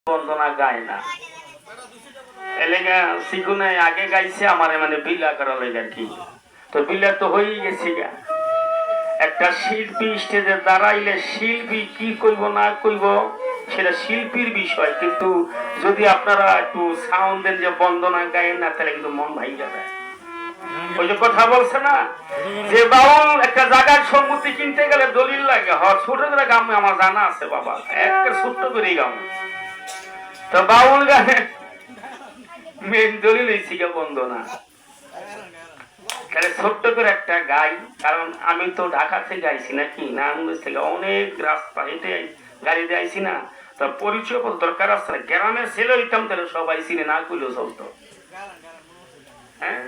বন্দনা গায় না এলেগা সিগুনে আগে গাইছে আমার মানে বিলা করা লেগে আর কি তো বিলা তো হয়েই গেছে গা একটা শিল্পী স্টেজে দাঁড়াইলে শিল্পী কি কইব না কইব সেটা শিল্পীর বিষয় কিন্তু যদি আপনারা একটু সাউন্ড দেন যে বন্দনা গায় না তাহলে কিন্তু মন ভাইয়া যায় ওই যে কথা বলছে না যে বাউল একটা জায়গার সম্মতি কিনতে গেলে দলিল লাগে ছোট করে গাম আমার জানা আছে বাবা একটা ছোট্ট করেই গাম তো বাউল গানে মেন দলিল হয়েছি গে বন্দনা তাহলে ছোট্ট করে একটা গাই কারণ আমি তো ঢাকা থেকে আইছি নাকি নারায়ণগঞ্জ থেকে অনেক রাস্তা হেঁটে গাড়িতে আইছি না তো পরিচয় দরকার আছে না গ্রামের ছেলে হইতাম তাহলে সবাই চিনে না কইলেও চলতো হ্যাঁ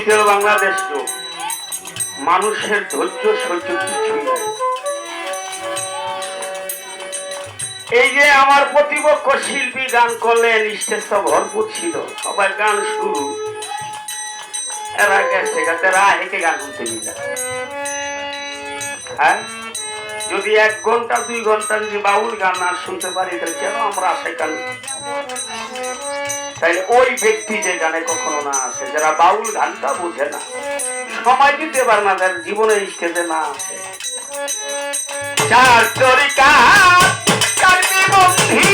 ডিজিটাল বাংলাদেশ যুগ, মানুষের ধৈর্য সহ্য কিছুই নাই। এই যে আমার প্রতিপক্ষ শিল্পী গান করলেন, স্টেজটা ভরপুর ছিল, সবাই গান শুরু, এরা গেছে হেঁকে গান শুনতে নিল। হ্যাঁ, যদি 1 ঘন্টা 2 ঘন্টা যদি বাউল গান না শুনতে পারি তাহলে কেন আমরা আসে গান? তাই ওই ব্যক্তি যে গানে কখনো না আসে, যারা বাউল গানটা বুঝে না, সময় দিতে পারে না, যার জীবনের স্টেজে না আসে। চার তরিকা কারবি বন্ধি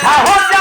সাহস